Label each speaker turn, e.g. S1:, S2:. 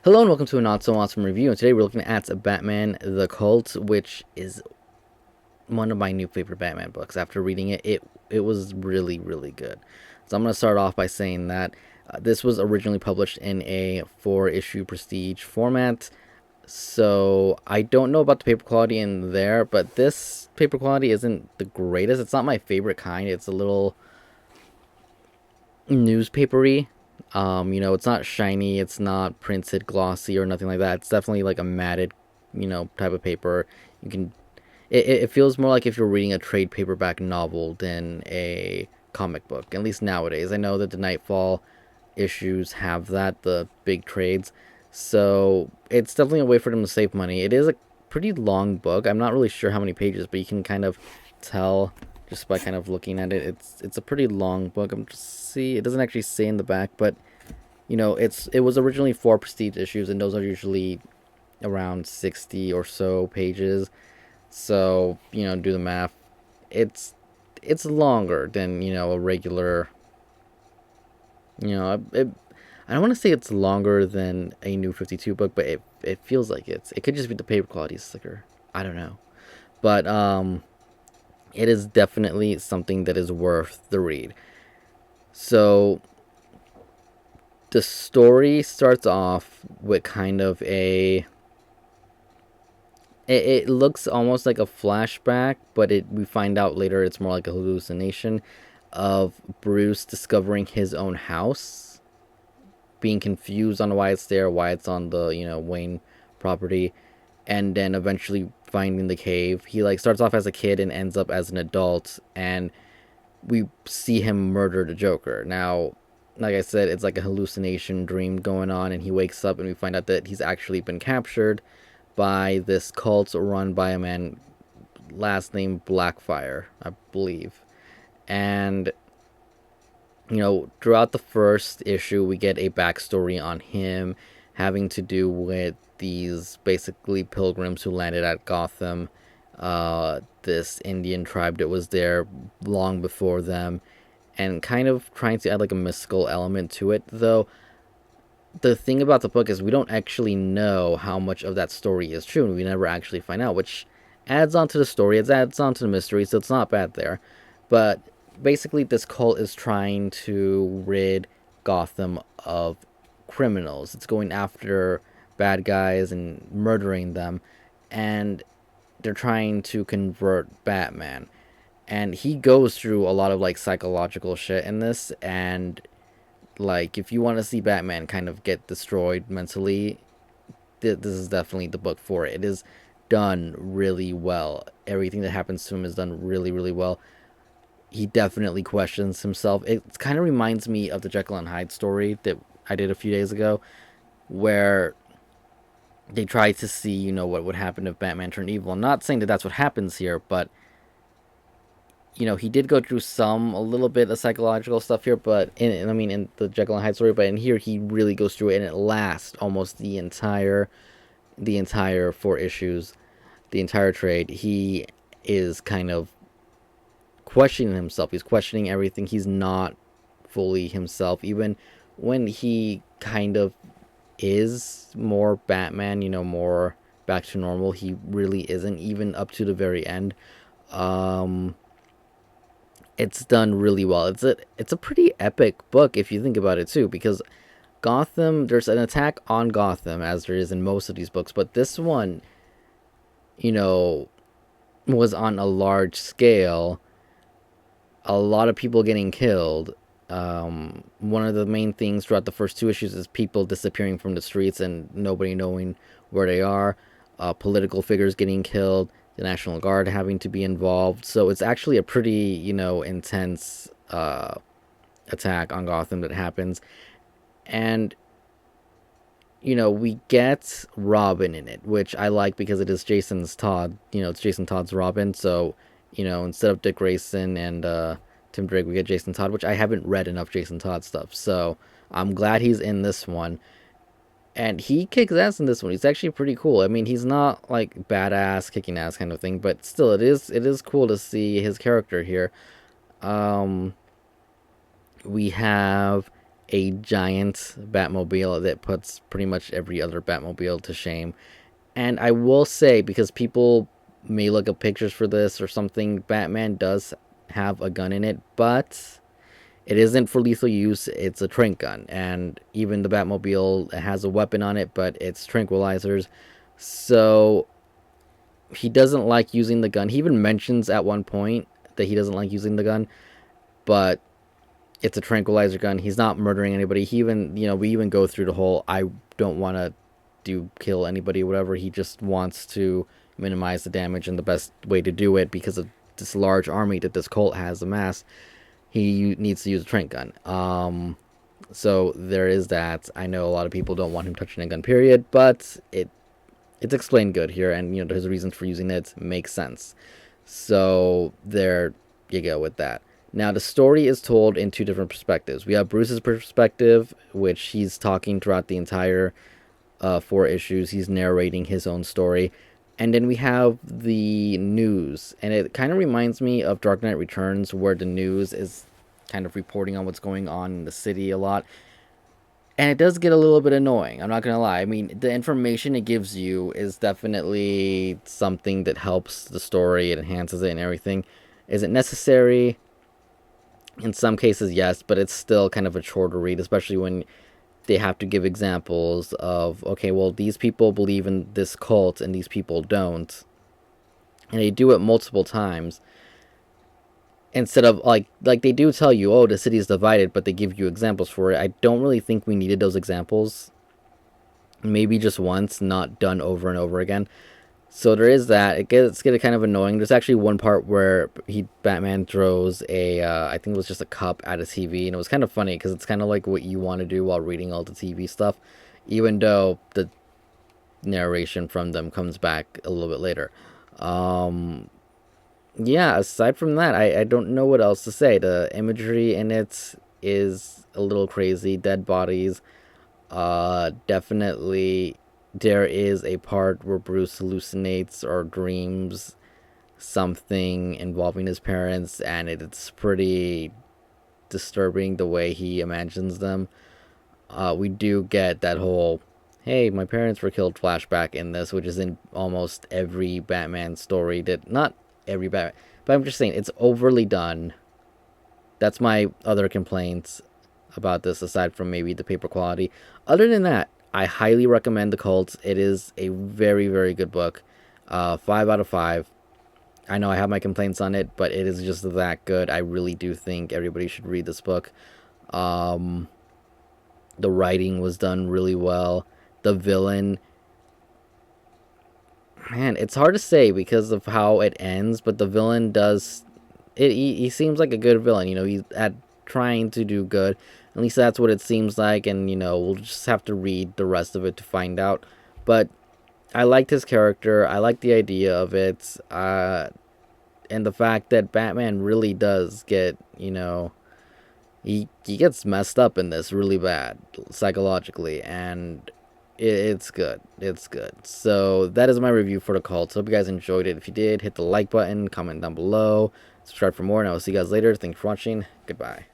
S1: Hello and welcome to a not so awesome review. And today we're looking at Batman: The Cult, which is one of my new favorite Batman books. After reading it was really good. So I'm gonna start off by saying that this was originally published in a 4-issue prestige format. So I don't know about the paper quality in there, but this paper quality isn't the greatest. It's not my favorite kind. It's a little newspapery. It's not shiny, it's not printed glossy or nothing like that. It's definitely like a matted, type of paper. You can it feels more like if you're reading a trade paperback novel than a comic book. At least nowadays. I know that the Nightfall issues have that, the big trades. So it's definitely a way for them to save money. It is a pretty long book. I'm not really sure how many pages, but you can kind of tell just by kind of looking at it. It's a pretty long book. I'm just see it doesn't actually say in the back, but it was originally 4 prestige issues, and those are usually around 60 or so pages. So do the math. It's longer than a regular. I don't want to say it's longer than a New 52 book, but it feels like it could just be the paper quality is slicker. I don't know, but it is definitely something that is worth the read. So the story starts off with kind of it looks almost like a flashback, but we find out later it's more like a hallucination of Bruce discovering his own house, being confused on why it's there, why it's on the Wayne property, and then eventually finding the cave. He like starts off as a kid and ends up as an adult, and we see him murder the Joker. Now, like I said, it's like a hallucination dream going on, and he wakes up and we find out that he's actually been captured by this cult run by a man last name Blackfire, I believe. And throughout the first issue, we get a backstory on him having to do with these basically pilgrims who landed at Gotham, this Indian tribe that was there long before them, and kind of trying to add like a mystical element to it. Though the thing about the book is we don't actually know how much of that story is true, and we never actually find out, which adds on to the story, it adds on to the mystery, so it's not bad there. But basically, this cult is trying to rid Gotham of criminals. It's going after bad guys and murdering them, and they're trying to convert Batman. And he goes through a lot of like psychological shit in this, and like if you want to see Batman kind of get destroyed mentally, this is definitely the book for it. It is done really well. Everything that happens to him is done really well. He definitely questions himself. It kind of reminds me of the Jekyll and Hyde story that I did a few days ago, where they try to see, what would happen if Batman turned evil. I'm not saying that that's what happens here, but he did go through a little bit of psychological stuff here, but in the Jekyll and Hyde story, but in here he really goes through it, and it lasts almost the entire 4 issues, the entire trade. He is kind of questioning himself. He's questioning everything. He's not fully himself, even when he kind of is more Batman, more back to normal. He really isn't, even up to the very end. Um, it's done really well. It's a pretty epic book if you think about it too, because Gotham, there's an attack on Gotham as there is in most of these books, but this one, you know, was on a large scale. A lot of people getting killed. One of the main things throughout the first 2 issues is people disappearing from the streets and nobody knowing where they are. Political figures getting killed. The National Guard having to be involved. So it's actually a pretty, intense attack on Gotham that happens. And, we get Robin in it, which I like because it is Jason's Todd. It's Jason Todd's Robin. So, instead of Dick Grayson and Tim Drake, we get Jason Todd, which I haven't read enough Jason Todd stuff. So I'm glad he's in this one. And he kicks ass in this one. He's actually pretty cool. I mean, he's not like badass kicking ass kind of thing, but still, it is cool to see his character here. Um, we have a giant Batmobile that puts pretty much every other Batmobile to shame. And I will say, because people may look up pictures for this or something, Batman does have a gun in it, but it isn't for lethal use. It's a tranq gun, and even the Batmobile has a weapon on it, but it's tranquilizers. So he doesn't like using the gun. He even mentions at one point that he doesn't like using the gun, but it's a tranquilizer gun. He's not murdering anybody. He even, we even go through the whole I don't want to do kill anybody, whatever. He just wants to minimize the damage, and the best way to do it, because of this large army that this cult has amassed, he needs to use a tranq gun. So there is that. I know a lot of people don't want him touching a gun, period, but it's explained good here, and his reasons for using it make sense. So there you go with that. Now the story is told in two different perspectives. We have Bruce's perspective, which he's talking throughout the entire 4 issues. He's narrating his own story. And then we have the news, and it kind of reminds me of Dark Knight Returns, where the news is kind of reporting on what's going on in the city a lot. And it does get a little bit annoying, I'm not gonna lie. I mean, the information it gives you is definitely something that helps the story, it enhances it and everything. Is it necessary? In some cases, yes, but it's still kind of a chore to read, especially when they have to give examples of, okay, well, these people believe in this cult and these people don't. And they do it multiple times. Instead of, like they do tell you, oh, the city is divided, but they give you examples for it. I don't really think we needed those examples. Maybe just once, not done over and over again. So there is that. It gets kind of annoying. There's actually one part where Batman throws I think it was just a cup at a TV, and it was kind of funny because it's kind of like what you want to do while reading all the TV stuff, even though the narration from them comes back a little bit later. Yeah, aside from that, I don't know what else to say. The imagery in it is a little crazy. Dead bodies. Definitely there is a part where Bruce hallucinates or dreams something involving his parents, and it's pretty disturbing the way he imagines them. We do get that whole, hey, my parents were killed flashback in this, which is in almost every Batman story. That not every Batman, but I'm just saying it's overly done. That's my other complaints about this, aside from maybe the paper quality. Other than that, I highly recommend The Cult. It is a very, very good book. 5 out of 5. I know I have my complaints on it, but it is just that good. I really do think everybody should read this book. The writing was done really well. The villain, man, it's hard to say because of how it ends, but the villain does it. He seems like a good villain. He's at trying to do good. At least that's what it seems like, and we'll just have to read the rest of it to find out. But I liked his character. I like the idea of it, and the fact that Batman really does get, he gets messed up in this really bad psychologically, and it's good. It's good. So that is my review for The Cult. So hope you guys enjoyed it. If you did, hit the like button, comment down below, subscribe for more, and I will see you guys later. Thanks for watching. Goodbye.